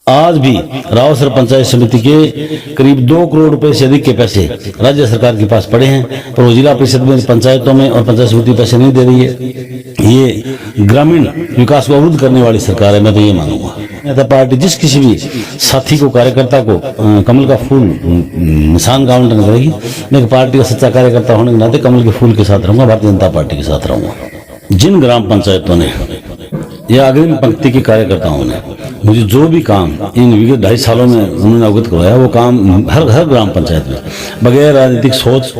आज भी रावसर पंचायत समिति के करीब 2 करोड़ रुपए से अधिक के पैसे राज्य सरकार के पास पड़े हैं, पर वो जिला परिषद में, पंचायतों में और पंचायत समिति पैसे नहीं दे रही है। ये ग्रामीण विकास को अवरुद्ध करने वाली सरकार है, मैं तो ये मानूंगा। जनता पार्टी जिस किसी भी साथी को, कार्यकर्ता को कमल का फूल निशान का आवंटन करेगी, मैं एक पार्टी का सच्चा कार्यकर्ता होने के नाते कमल के फूल के साथ रहूंगा, भारतीय जनता पार्टी के साथ रहूंगा। जिन ग्राम पंचायतों ने या अग्रिम पंक्ति के कार्यकर्ताओं ने मुझे जो भी काम इन विगत 2.5 सालों में उन्होंने अवगत करवाया, वो काम हर ग्राम पंचायत में बगैर राजनीतिक सोच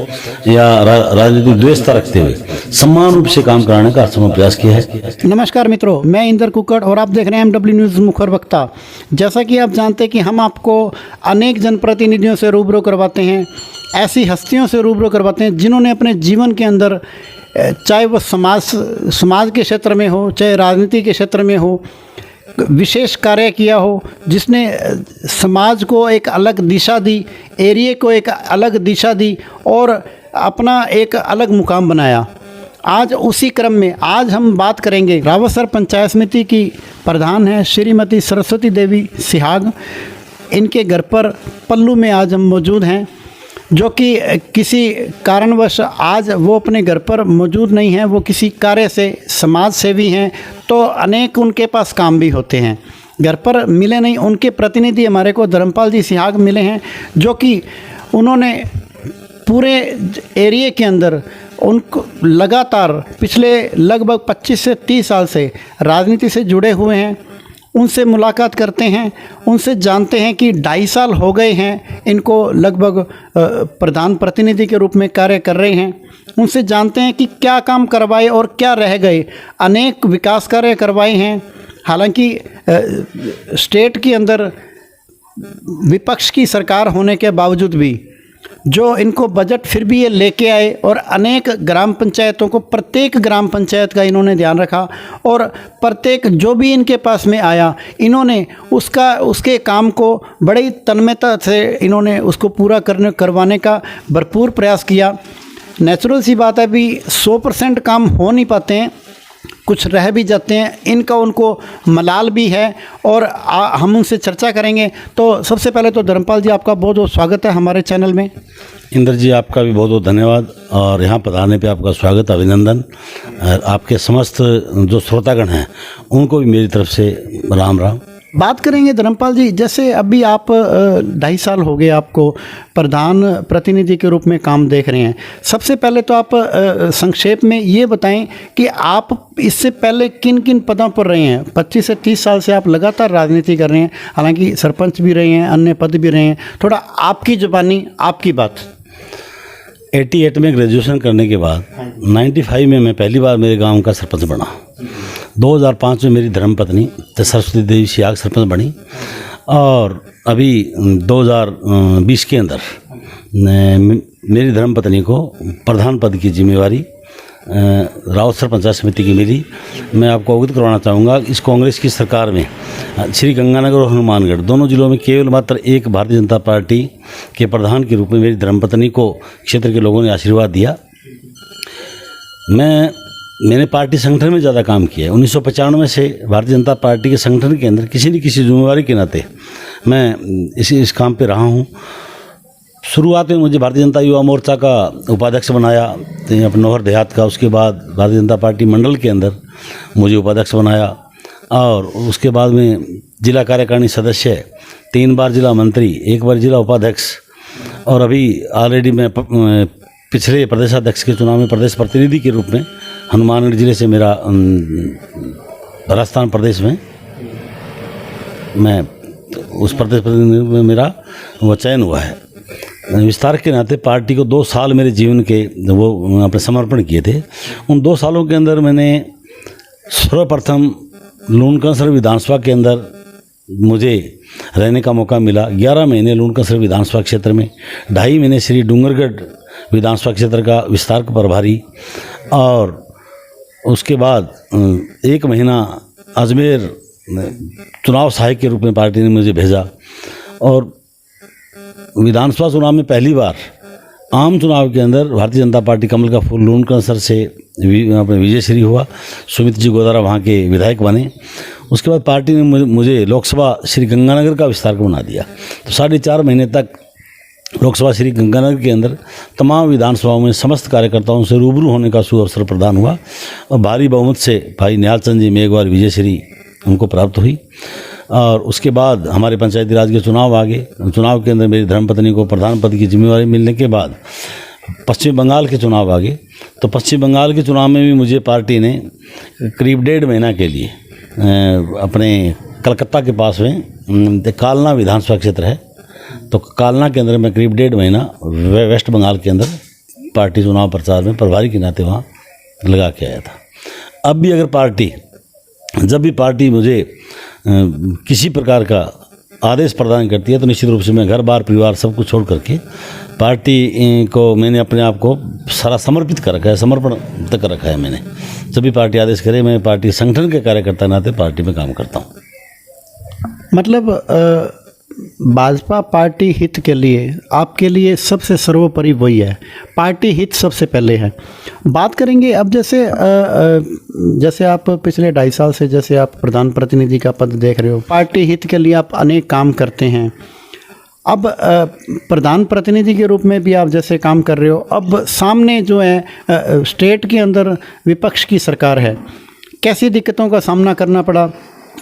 या राजनीतिक द्वेषता रखते हुए समान रूप से काम कराने का हरसंभव प्रयास किया है। नमस्कार मित्रों, मैं इंदर कुक्कड़ और आप देख रहे हैं MW न्यूज़ मुखर वक्ता। जैसा कि आप जानते हैं कि हम आपको अनेक जनप्रतिनिधियों से रूबरू करवाते हैं, ऐसी हस्तियों से रूबरू करवाते हैं जिन्होंने अपने जीवन के अंदर, चाहे वो समाज के क्षेत्र में हो, चाहे राजनीति के क्षेत्र में हो, विशेष कार्य किया हो, जिसने समाज को एक अलग दिशा दी, एरिया को एक अलग दिशा दी और अपना एक अलग मुकाम बनाया। आज उसी क्रम में आज हम बात करेंगे, रावसर पंचायत समिति की प्रधान है श्रीमती सरस्वती देवी सिहाग। इनके घर पर पल्लू में आज हम मौजूद हैं, जो कि किसी कारणवश आज वो अपने घर पर मौजूद नहीं हैं, वो किसी कार्य से समाज सेवी हैं, तो अनेक उनके पास काम भी होते हैं, घर पर मिले नहीं। उनके प्रतिनिधि हमारे को धर्मपाल जी सिहाग मिले हैं, जो कि उन्होंने पूरे एरिया के अंदर उनको लगातार पिछले लगभग 25 से 30 साल से राजनीति से जुड़े हुए हैं। उनसे मुलाकात करते हैं, उनसे जानते हैं कि 2.5 साल हो गए हैं इनको लगभग प्रधान प्रतिनिधि के रूप में कार्य कर रहे हैं। उनसे जानते हैं कि क्या काम करवाए और क्या रह गए। अनेक विकास कार्य करवाए हैं, हालांकि स्टेट के अंदर विपक्ष की सरकार होने के बावजूद भी जो इनको बजट फिर भी ये लेके आए और अनेक ग्राम पंचायतों को, प्रत्येक ग्राम पंचायत का इन्होंने ध्यान रखा और प्रत्येक जो भी इनके पास में आया, इन्होंने उसके काम को बड़ी तन्मयता से इन्होंने उसको पूरा करवाने का भरपूर प्रयास किया। नेचुरल सी बात है, अभी 100% काम हो नहीं पाते हैं, कुछ रह भी जाते हैं, इनका उनको मलाल भी है और हम उनसे चर्चा करेंगे। तो सबसे पहले तो धर्मपाल जी, आपका बहुत बहुत स्वागत है हमारे चैनल में। इंदर जी, आपका भी बहुत बहुत धन्यवाद और यहाँ पर आने पे आपका स्वागत, अभिनंदन। आपके समस्त जो श्रोतागण हैं उनको भी मेरी तरफ से राम राम। बात करेंगे धर्मपाल जी, जैसे अभी आप 2.5 साल हो गए आपको प्रधान प्रतिनिधि के रूप में काम देख रहे हैं। सबसे पहले तो आप संक्षेप में ये बताएं कि आप इससे पहले किन किन पदों पर रहे हैं। 25 से 30 साल से आप लगातार राजनीति कर रहे हैं, हालांकि सरपंच भी रहे हैं, अन्य पद भी रहे हैं। थोड़ा आपकी जुबानी, आपकी बात। 88 में ग्रेजुएशन करने के बाद 95 में मैं पहली बार मेरे गांव का सरपंच बना। 2005 में मेरी धर्मपत्नी सरस्वती देवी सिहाग सरपंच बनी और अभी 2020 के अंदर मेरी धर्मपत्नी को प्रधान पद की जिम्मेवारी रावसर पंचायत समिति की मिली। मैं आपको अवगत करवाना चाहूँगा, इस कांग्रेस की सरकार में श्री गंगानगर और हनुमानगढ़ दोनों जिलों में केवल मात्र एक भारतीय जनता पार्टी के प्रधान के रूप में मेरी धर्मपत्नी को क्षेत्र के लोगों ने आशीर्वाद दिया। मैंने पार्टी संगठन में ज़्यादा काम किया है। 1995 से भारतीय जनता पार्टी के संगठन के अंदर किसी न किसी जिम्मेवारी के नाते मैं इस काम पे रहा हूँ। शुरुआत में मुझे भारतीय जनता युवा मोर्चा का उपाध्यक्ष बनाया अपने नौहर देहात का। उसके बाद भारतीय जनता पार्टी मंडल के अंदर मुझे उपाध्यक्ष बनाया और उसके बाद में जिला कार्यकारिणी सदस्य, 3 बार जिला मंत्री, 1 बार जिला उपाध्यक्ष और अभी ऑलरेडी मैं पिछले प्रदेशाध्यक्ष के चुनाव में प्रदेश प्रतिनिधि के रूप में हनुमानगढ़ जिले से मेरा राजस्थान प्रदेश में मैं उस प्रदेश प्रतिनिधि में मेरा वो चयन हुआ है। विस्तार के नाते पार्टी को 2 साल मेरे जीवन के वो अपने समर्पण किए थे। उन 2 सालों के अंदर मैंने सर्वप्रथम लूणकंसर विधानसभा के अंदर मुझे रहने का मौका मिला। 11 महीने लूणकंसर विधानसभा क्षेत्र में, 2.5 महीने श्री डूंगरगढ़ विधानसभा क्षेत्र का विस्तार का प्रभारी और उसके बाद 1 महीना अजमेर चुनाव सहायक के रूप में पार्टी ने मुझे भेजा और विधानसभा चुनाव में पहली बार आम चुनाव के अंदर भारतीय जनता पार्टी कमल का फूल लूणकंसर से अपने विजयश्री हुआ। सुमित जी गोदारा वहाँ के विधायक बने। उसके बाद पार्टी ने मुझे लोकसभा श्री गंगानगर का विस्तारक बना दिया। तो 4.5 महीने तक लोकसभा श्री गंगानगर के अंदर तमाम विधानसभाओं में समस्त कार्यकर्ताओं से रूबरू होने का सुअवसर प्रदान हुआ और भारी बहुमत से भाई निहाल चंद जी मेघवाल विजयश्री उनको प्राप्त हुई। और उसके बाद हमारे पंचायती राज के चुनाव आ गए। चुनाव के अंदर मेरी धर्मपत्नी को प्रधान पद की जिम्मेवारी मिलने के बाद पश्चिम बंगाल के चुनाव आ गए। तो पश्चिम बंगाल के चुनाव में भी मुझे पार्टी ने करीब 1.5 महीना के लिए अपने कलकत्ता के पास में कालना विधानसभा क्षेत्र है, तो कालना के अंदर मैं करीब 1.5 महीना वेस्ट बंगाल के अंदर पार्टी चुनाव प्रचार में प्रभारी के नाते वहाँ लगा के आया था। अब भी अगर जब भी पार्टी मुझे किसी प्रकार का आदेश प्रदान करती है तो निश्चित रूप से मैं घर बार परिवार सब कुछ छोड़ करके पार्टी को मैंने अपने आप को सारा समर्पित कर रखा है, समर्पण तक रखा है मैंने। जब भी पार्टी आदेश करे मैं पार्टी संगठन के कार्यकर्ता नाते पार्टी में काम करता हूँ। मतलब भाजपा पार्टी हित के लिए आपके लिए सबसे सर्वोपरि वही है, पार्टी हित सबसे पहले है। बात करेंगे अब जैसे आप पिछले 2.5 साल से जैसे आप प्रधान प्रतिनिधि का पद देख रहे हो, पार्टी हित के लिए आप अनेक काम करते हैं। अब प्रधान प्रतिनिधि के रूप में भी आप जैसे काम कर रहे हो, अब सामने जो है स्टेट के अंदर विपक्ष की सरकार है, कैसी दिक्कतों का सामना करना पड़ा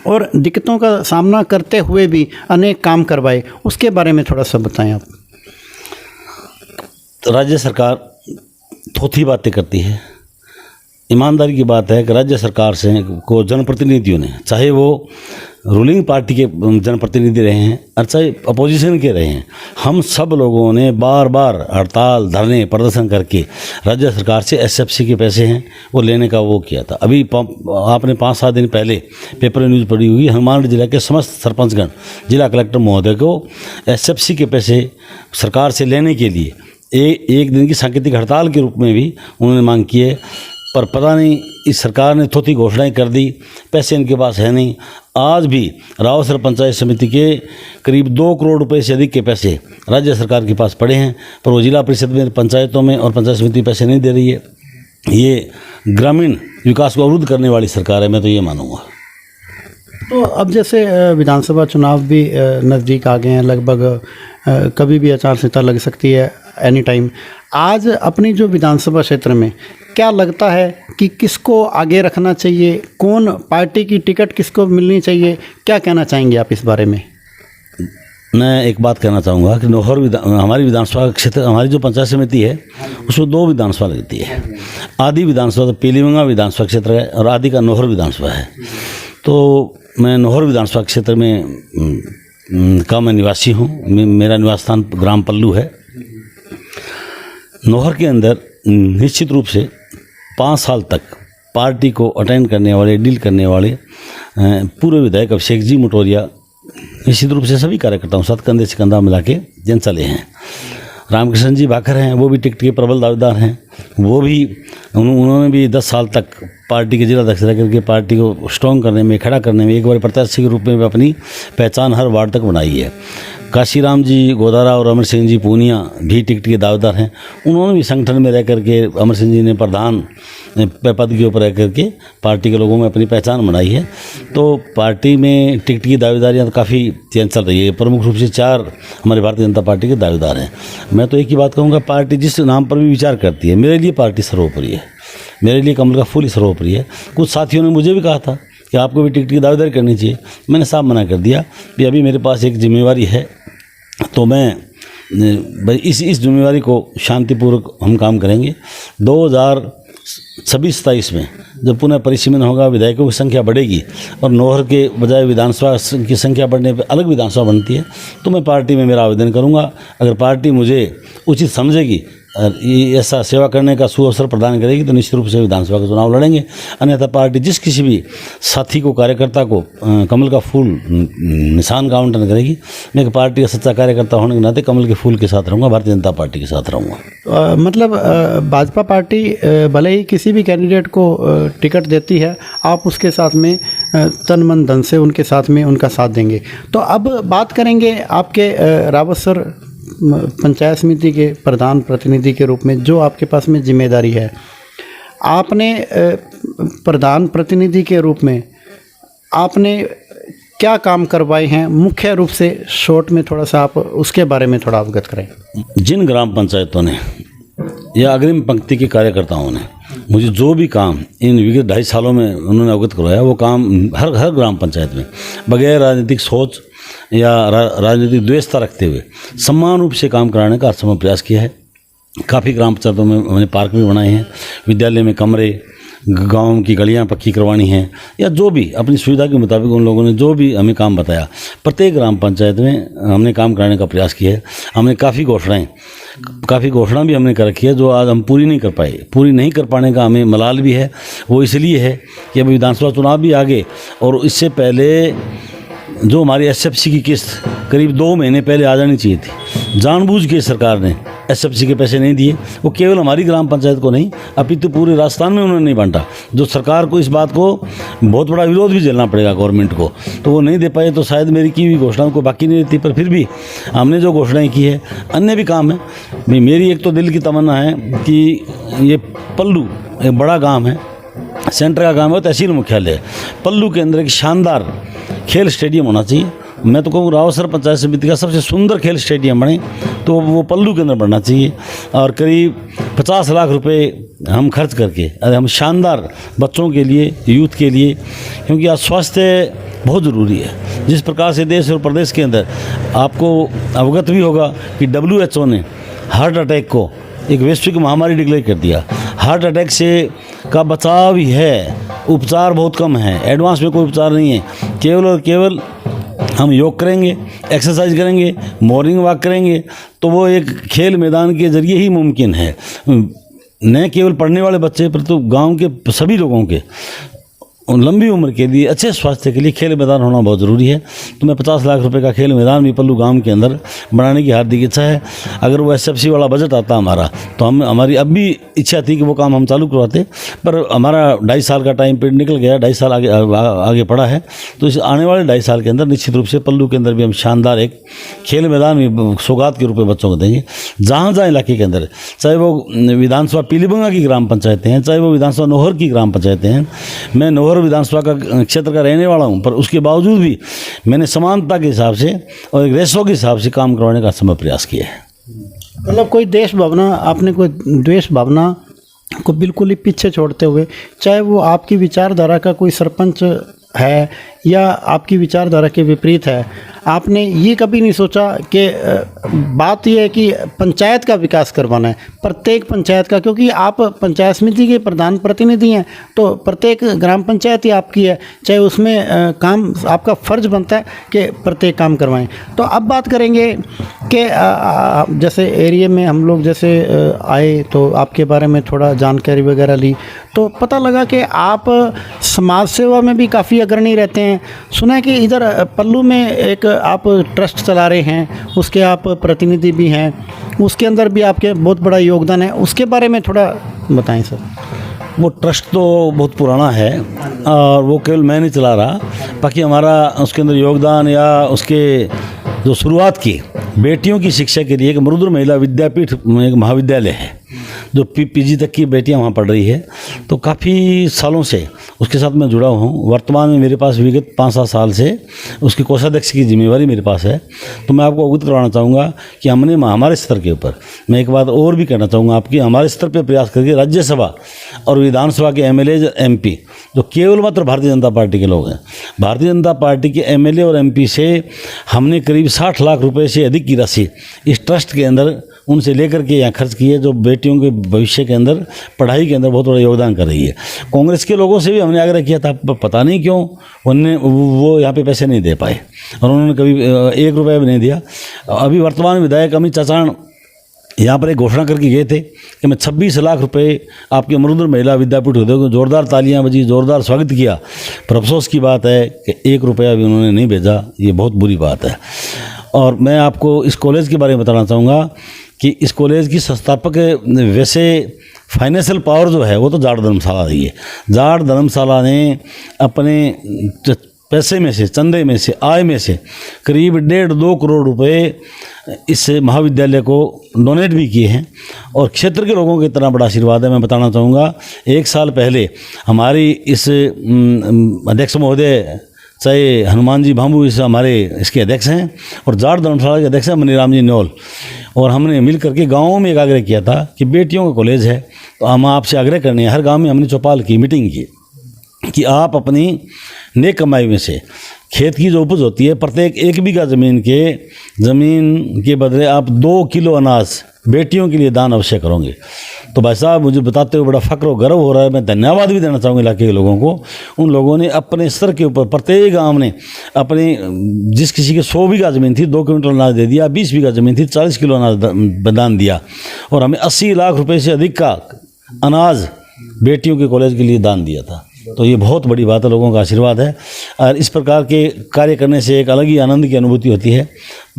और दिक्कतों का सामना करते हुए भी अनेक काम करवाए, उसके बारे में थोड़ा सा बताएं आप। तो राज्य सरकार थोथी बातें करती है। ईमानदारी की बात है कि राज्य सरकार से को जनप्रतिनिधियों ने, चाहे वो रूलिंग पार्टी के जनप्रतिनिधि रहे हैं और चाहे अपोजिशन के रहे हैं, हम सब लोगों ने बार बार हड़ताल धरने प्रदर्शन करके राज्य सरकार से एसएफसी के पैसे हैं वो लेने का वो किया था। अभी आपने 5-7 दिन पहले पेपर में न्यूज़ पढ़ी होगी, हनुमानगढ़ जिला के समस्त सरपंचगण जिला कलेक्टर महोदय को एसएफसी के पैसे सरकार से लेने के लिए एक दिन की सांकेतिक हड़ताल के रूप में भी उन्होंने मांग की है। पर पता नहीं इस सरकार ने थोथी घोषणाएं कर दी, पैसे इनके पास है नहीं। आज भी रावसर पंचायत समिति के करीब 2 करोड़ रुपए से अधिक के पैसे राज्य सरकार के पास पड़े हैं, पर वो जिला परिषद में, पंचायतों में और पंचायत समिति पैसे नहीं दे रही है। ये ग्रामीण विकास को अवरुद्ध करने वाली सरकार है, मैं तो ये मानूंगा। तो अब जैसे विधानसभा चुनाव भी नज़दीक आ गए हैं, लगभग कभी भी आचार संहिता लग सकती है, एनी टाइम। आज अपनी जो विधानसभा क्षेत्र में क्या लगता है कि किसको आगे रखना चाहिए, कौन पार्टी की टिकट किसको मिलनी चाहिए, क्या कहना चाहेंगे आप इस बारे में? मैं एक बात कहना चाहूँगा कि नौहर हमारी विधानसभा क्षेत्र, हमारी जो पंचायत समिति है उसमें 2 विधानसभा लगती है। आदि विधानसभा तो पीलीमंगा विधानसभा क्षेत्र है और आदि का नौहर विधानसभा है। तो मैं नौहर विधानसभा क्षेत्र में का मैं निवासी हूँ। मेरा निवास स्थान ग्राम पल्लू है। नौहर के अंदर निश्चित रूप से 5 साल तक पार्टी को अटेंड करने वाले, डील करने वाले पूर्व विधायक अभिषेक जी मोटोरिया निश्चित रूप से सभी कार्यकर्ताओं साथ कंधे से कंधा मिला के जन चले हैं। रामकृष्ण जी भाकर हैं, वो भी टिकट के प्रबल दावेदार हैं। वो भी उन्होंने भी 10 साल तक पार्टी के जिला अध्यक्ष रह करके पार्टी को स्ट्रॉन्ग करने में, खड़ा करने में, एक बार प्रत्याशी के रूप में अपनी पहचान हर वार्ड तक बनाई है। काशीराम जी गोदारा और अमर सिंह जी पूनिया भी टिकट के दावेदार हैं। उन्होंने भी संगठन में रह करके, अमर सिंह जी ने प्रधान पद के ऊपर रह करके पार्टी के लोगों में अपनी पहचान बनाई है। तो पार्टी में टिकट की दावेदारियाँ तो काफ़ी चेंज चल रही है। प्रमुख रूप से 4 हमारी भारतीय जनता पार्टी के दावेदार हैं। मैं तो एक ही बात कहूँगा, पार्टी जिस नाम पर भी विचार करती है, मेरे लिए पार्टी सर्वोपरि है, मेरे लिए कमल का फूल ही सर्वोपरि है। कुछ साथियों ने मुझे भी कहा था कि आपको भी टिकट की दावेदारी करनी चाहिए। मैंने साफ मना कर दिया कि अभी मेरे पास एक जिम्मेवारी है, तो मैं इस जिम्मेवारी को शांतिपूर्वक हम काम करेंगे। 2026-27 में जब पुनः परिसीमन होगा, विधायकों की संख्या बढ़ेगी और नौहर के बजाय विधानसभा की संख्या बढ़ने पर अलग विधानसभा बनती है, तो मैं पार्टी में मेरा आवेदन करूंगा। अगर पार्टी मुझे उचित समझेगी और ऐसा सेवा करने का सुअवसर प्रदान करेगी तो निश्चित रूप से विधानसभा का चुनाव लड़ेंगे। अन्यथा पार्टी जिस किसी भी साथी को, कार्यकर्ता को कमल का फूल निशान का आवंटन करेगी, मैं पार्टी का सच्चा कार्यकर्ता होने के नाते कमल के फूल के साथ रहूँगा, भारतीय जनता पार्टी के साथ रहूँगा। मतलब भाजपा पार्टी भले ही किसी भी कैंडिडेट को टिकट देती है, आप उसके साथ में तन मन धन से उनके साथ में उनका साथ देंगे। तो अब बात करेंगे आपके रावतसर पंचायत समिति के प्रधान प्रतिनिधि के रूप में जो आपके पास में जिम्मेदारी है। आपने प्रधान प्रतिनिधि के रूप में आपने क्या काम करवाए हैं मुख्य रूप से, शॉर्ट में थोड़ा सा आप उसके बारे में थोड़ा अवगत करें। जिन ग्राम पंचायतों ने या अग्रिम पंक्ति के कार्यकर्ताओं ने मुझे जो भी काम इन विगत 2.5 सालों में उन्होंने अवगत करवाया, वो काम हर ग्राम पंचायत में बगैर राजनीतिक सोच या राजनीतिक द्वेषता रखते हुए समान रूप से काम कराने का हरसंभव प्रयास किया है। काफ़ी ग्राम पंचायतों में हमने पार्क भी बनाए हैं, विद्यालय में कमरे, गांव की गलियां पक्की करवानी हैं, या जो भी अपनी सुविधा के मुताबिक उन लोगों ने जो भी हमें काम बताया, प्रत्येक ग्राम पंचायत में हमने काम कराने का प्रयास किया है। हमने काफ़ी घोषणा भी हमने कर रखी है जो आज हम पूरी नहीं कर पाए। पूरी नहीं कर पाने का हमें मलाल भी है। वो इसलिए है कि अभी विधानसभा चुनाव भी आगे, और इससे पहले जो हमारी SFC की किस्त करीब 2 महीने पहले आ जानी चाहिए थी, जानबूझ के सरकार ने SFC के पैसे नहीं दिए। वो केवल हमारी ग्राम पंचायत को नहीं, अपितु पूरे राजस्थान में उन्होंने नहीं बांटा। जो सरकार को इस बात को बहुत बड़ा विरोध भी झेलना पड़ेगा गवर्नमेंट को, तो वो नहीं दे पाए। तो शायद मेरी की हुई घोषणाओं को बाकी नहीं रहती, पर फिर भी हमने जो घोषणाएं की है, अन्य भी काम है। मेरी एक तो दिल की तमन्ना है कि ये पल्लू एक बड़ा गाँव है, सेंटर का काम है, तहसील मुख्यालय है। पल्लू के अंदर एक शानदार खेल स्टेडियम होना चाहिए। मैं तो कहूँ रावसर पंचायत समिति का सबसे सुंदर खेल स्टेडियम बने तो वो पल्लू के अंदर बनना चाहिए। और करीब 50 लाख रुपए हम खर्च करके हम शानदार बच्चों के लिए, यूथ के लिए, क्योंकि आज स्वास्थ्य बहुत ज़रूरी है। जिस प्रकार से देश और प्रदेश के अंदर आपको अवगत भी होगा कि WHO ने हार्ट अटैक को एक वैश्विक महामारी डिक्लेयर कर दिया। हार्ट अटैक से का बचाव ही है, उपचार बहुत कम है, एडवांस में कोई उपचार नहीं है। केवल और केवल हम योग करेंगे, एक्सरसाइज करेंगे, मॉर्निंग वॉक करेंगे, तो वो एक खेल मैदान के ज़रिए ही मुमकिन है। न केवल पढ़ने वाले बच्चे पर, तो गांव के सभी लोगों के लंबी उम्र के लिए, अच्छे स्वास्थ्य के लिए खेल मैदान होना बहुत ज़रूरी है। तो मैं 50 लाख रुपए का खेल मैदान भी पल्लू गांव के अंदर बनाने की हार्दिक इच्छा है। अगर वो SFC वाला बजट आता हमारा, तो हमारी अब भी इच्छा थी कि वो काम हम चालू करवाते, पर हमारा 2.5 साल का टाइम पीरियड निकल गया, 2.5 साल आगे पड़ा है। तो इस आने वाले 2.5 साल के अंदर निश्चित रूप से पल्लू के अंदर भी हम शानदार एक खेल मैदान भी सौगात के रूप में बच्चों को देंगे। जहाँ इलाके के अंदर, चाहे वो विधानसभा पीलीबंगा की ग्राम पंचायतें हैं, चाहे वो विधानसभा नोहर की ग्राम पंचायतें हैं। मैं नोहर विधानसभा का क्षेत्र का रहने वाला हूं, पर उसके बावजूद भी मैंने समानता के हिसाब से और एक रेशो के हिसाब से काम करवाने का समय प्रयास किया है। मतलब कोई देश भावना, आपने कोई द्वेष भावना को बिल्कुल ही पीछे छोड़ते हुए, चाहे वो आपकी विचारधारा का कोई सरपंच है या आपकी विचारधारा के विपरीत है, आपने ये कभी नहीं सोचा कि बात यह है कि पंचायत का विकास करवाना है, प्रत्येक पंचायत का, क्योंकि आप पंचायत समिति के प्रधान प्रतिनिधि हैं, तो प्रत्येक ग्राम पंचायत ही आपकी है, चाहे उसमें काम आपका फ़र्ज बनता है कि प्रत्येक काम करवाएं। तो अब बात करेंगे कि जैसे एरिया में हम लोग जैसे आए तो आपके बारे में थोड़ा जानकारी वगैरह ली, तो पता लगा कि आप समाज सेवा में भी काफ़ी अग्रणी रहते हैं। सुना है कि इधर पल्लू में एक आप ट्रस्ट चला रहे हैं, उसके आप प्रतिनिधि भी हैं, उसके अंदर भी आपके बहुत बड़ा योगदान है, उसके बारे में थोड़ा बताएं सर। वो ट्रस्ट तो बहुत पुराना है और वो केवल मैं नहीं चला रहा, बाकी हमारा उसके अंदर योगदान या उसके जो शुरुआत की बेटियों की शिक्षा के लिए एक मरुद्र महिला विद्यापीठ एक महाविद्यालय है जो PG तक की बेटियां वहाँ पढ़ रही है। तो काफ़ी सालों से उसके साथ मैं जुड़ा हूँ। वर्तमान में मेरे पास विगत 5-7 साल से उसकी कोषाध्यक्ष की जिम्मेवारी मेरे पास है। तो मैं आपको अवगत करवाना चाहूँगा कि हमने हमारे स्तर के ऊपर, मैं एक बात और भी कहना चाहूँगा आपकी, हमारे स्तर पर प्रयास करके राज्यसभा और विधानसभा के MLA MP जो केवल मात्र भारतीय जनता पार्टी के लोग हैं, भारतीय जनता पार्टी के MLA और MP से हमने करीब 60 लाख रुपए से अधिक की राशि इस ट्रस्ट के अंदर उनसे लेकर के यहाँ खर्च की है, जो बेटियों के भविष्य के अंदर, पढ़ाई के अंदर बहुत बड़ा योगदान कर रही है। कांग्रेस के लोगों से भी हमने आग्रह किया था, पता नहीं क्यों वो यहाँ पे पैसे नहीं दे पाए और उन्होंने कभी 1 रुपया भी नहीं दिया। अभी वर्तमान विधायक अमित चाचाण यहाँ पर एक घोषणा करके गए थे कि मैं 26 लाख रुपए आपके मरुद्र महिला विद्यापीठ हो देगा। जोरदार तालियां बजी, जोरदार स्वागत किया, पर अफसोस की बात है कि 1 रुपया भी उन्होंने नहीं भेजा। ये बहुत बुरी बात है। और मैं आपको इस कॉलेज के बारे में बताना चाहूँगा कि इस कॉलेज की संस्थापक वैसे फाइनेंशियल पावर जो है वो तो जाट धर्मशाला रही है। जाट धर्मशाला ने अपने पैसे में से, चंदे में से, आय में से करीब 1.5-2 करोड़ रुपए इस महाविद्यालय को डोनेट भी किए हैं और क्षेत्र के लोगों को इतना बड़ा आशीर्वाद है। मैं बताना चाहूँगा 1 साल पहले हमारी इस अध्यक्ष महोदय चाहे हनुमान जी भांबू इस हमारे इसके अध्यक्ष हैं, और जाट धर्मशाला के अध्यक्ष हैं मनीराम जी न्योल। और हमने मिल करके गाँवों में एक आग्रह किया था कि बेटियों का कॉलेज है, तो हम आपसे आग्रह करने हैं, हर गाँव में हमने चौपाल की मीटिंग की कि आप अपनी नेक कमाई में से खेत की जो उपज होती है, प्रत्येक 1 बीघा ज़मीन के बदले आप 2 किलो अनाज बेटियों के लिए दान अवश्य करोगे। तो भाई साहब, मुझे बताते हुए बड़ा फ़ख्र और गर्व हो रहा है। मैं धन्यवाद भी देना चाहूँगा इलाके के लोगों को। उन लोगों ने अपने स्तर के ऊपर प्रत्येक गांव ने अपनी, जिस किसी के 100 बीघा ज़मीन थी 2 क्विंटल अनाज दे दिया, 20 बीघा ज़मीन थी 40 किलो अनाज दान दिया, और हमें 80 लाख रुपए से अधिक का अनाज बेटियों के कॉलेज के लिए दान दिया था। तो ये बहुत बड़ी बात है, लोगों का आशीर्वाद है, और इस प्रकार के कार्य करने से एक अलग ही आनंद की अनुभूति होती है।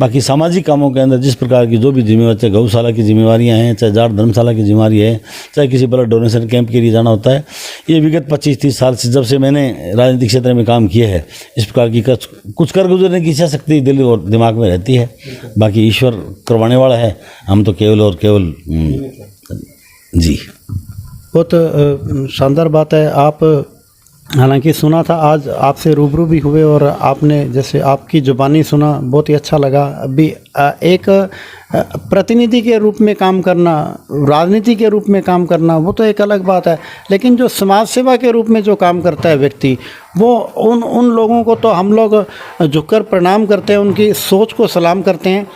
बाकी सामाजिक कामों के अंदर जिस प्रकार की जो भी जिम्मेवारी, चाहे गौशाला की जिम्मेवारियां हैं, चाहे जाट धर्मशाला की जिम्मेवारी है, चाहे किसी ब्लड डोनेशन कैंप के लिए जाना होता है, ये विगत 25-30 साल से जब से मैंने राजनीतिक क्षेत्र में काम किया है, इस प्रकार की कुछ कर गुजरने की इच्छा शक्ति दिल और दिमाग में रहती है। बाकी ईश्वर करवाने वाला है, हम तो केवल और केवल जी। बहुत शानदार बात है। आप हालांकि सुना था, आज आपसे रूबरू भी हुए और आपने जैसे आपकी ज़ुबानी सुना, बहुत ही अच्छा लगा। अभी एक प्रतिनिधि के रूप में काम करना, राजनीति के रूप में काम करना, वो तो एक अलग बात है, लेकिन जो समाज सेवा के रूप में जो काम करता है व्यक्ति, वो उन लोगों को तो हम लोग झुककर प्रणाम करते हैं, उनकी सोच को सलाम करते हैं।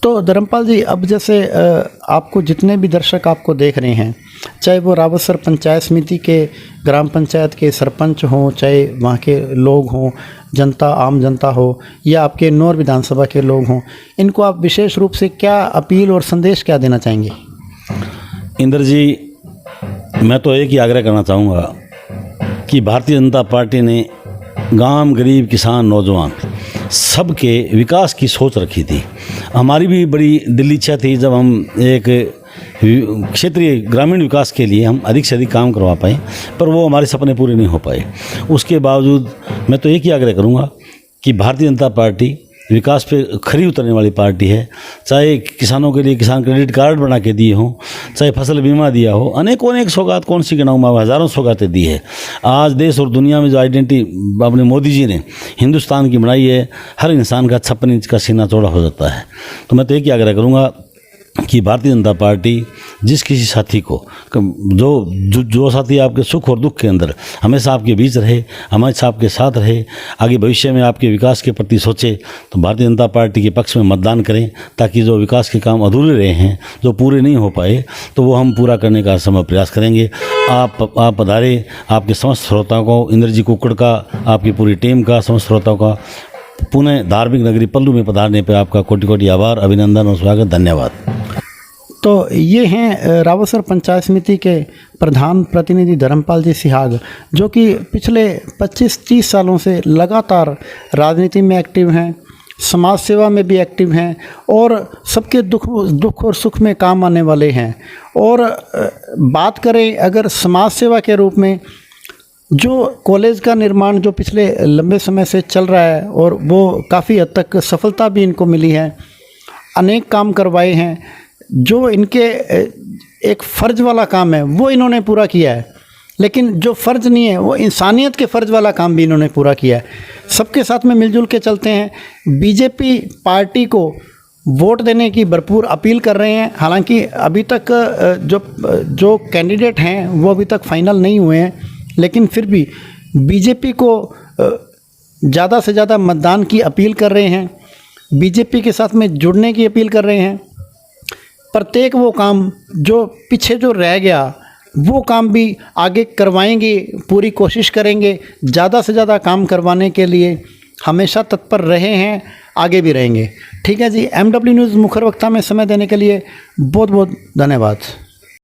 तो धर्मपाल जी, अब जैसे आपको जितने भी दर्शक आपको देख रहे हैं, चाहे वो रावतसर पंचायत समिति के ग्राम पंचायत के सरपंच हों, चाहे वहाँ के लोग हों, जनता, आम जनता हो, या आपके नौर विधानसभा के लोग हों, इनको आप विशेष रूप से क्या अपील और संदेश क्या देना चाहेंगे? इंद्र जी, मैं तो एक ही आग्रह करना चाहूँगा कि भारतीय जनता पार्टी ने गांव, गरीब, किसान, नौजवान सबके विकास की सोच रखी थी। हमारी भी बड़ी दिल इच्छा थी, जब हम एक क्षेत्रीय ग्रामीण विकास के लिए हम अधिक से अधिक काम करवा पाए, पर वो हमारे सपने पूरे नहीं हो पाए। उसके बावजूद मैं तो एक ही आग्रह करूँगा कि भारतीय जनता पार्टी विकास पे खरी उतरने वाली पार्टी है। चाहे किसानों के लिए किसान क्रेडिट कार्ड बना के दिए हों, चाहे फसल बीमा दिया हो, अनेक सौगात कौन सी गिनाऊँ मैं, हज़ारों सौगातें दी है। आज देश और दुनिया में जो आइडेंटिटी अपने मोदी जी ने हिंदुस्तान की बनाई है, हर इंसान का 56 इंच का सीना चौड़ा हो जाता है। तो मैं तो एक ही आग्रह करूँगा कि भारतीय जनता पार्टी जिस किसी साथी को, जो साथी आपके सुख और दुख के अंदर हमेशा आपके बीच रहे, हमेशा आपके साथ रहे, आगे भविष्य में आपके विकास के प्रति सोचे, तो भारतीय जनता पार्टी के पक्ष में मतदान करें, ताकि जो विकास के काम अधूरे रहे हैं, जो पूरे नहीं हो पाए, तो वो हम पूरा करने का समय प्रयास करेंगे। आप पधारे, आपके समस्त श्रोताओं को, इंद्र जी कुक्कड़ का, आपकी पूरी टीम का, समस्त श्रोताओं का पुणे धार्मिक नगरी पल्लू में पधारने पर आपका कोटि कोटि आभार, अभिनंदन और स्वागत, धन्यवाद। तो ये हैं रावतसर पंचायत समिति के प्रधान प्रतिनिधि धर्मपाल जी सिहाग, जो कि पिछले 25-30 सालों से लगातार राजनीति में एक्टिव हैं, समाज सेवा में भी एक्टिव हैं, और सबके दुख और सुख में काम आने वाले हैं। और बात करें अगर समाज सेवा के रूप में, जो कॉलेज का निर्माण जो पिछले लंबे समय से चल रहा है, और वो काफ़ी हद तक सफलता भी इनको मिली है, अनेक काम करवाए हैं, जो इनके एक फ़र्ज वाला काम है वो इन्होंने पूरा किया है। लेकिन जो फ़र्ज नहीं है, वो इंसानियत के फ़र्ज वाला काम भी इन्होंने पूरा किया है। सबके साथ में मिलजुल के चलते हैं। बीजेपी पार्टी को वोट देने की भरपूर अपील कर रहे हैं। हालांकि अभी तक जो कैंडिडेट हैं वो अभी तक फाइनल नहीं हुए हैं, लेकिन फिर भी बीजेपी को ज़्यादा से ज़्यादा मतदान की अपील कर रहे हैं, बीजेपी के साथ में जुड़ने की अपील कर रहे हैं। प्रत्येक वो काम जो पीछे जो रह गया, वो काम भी आगे करवाएंगे, पूरी कोशिश करेंगे, ज़्यादा से ज़्यादा काम करवाने के लिए हमेशा तत्पर रहे हैं, आगे भी रहेंगे। ठीक है जी, MW न्यूज़ मुखर वक्ता में समय देने के लिए बहुत बहुत धन्यवाद।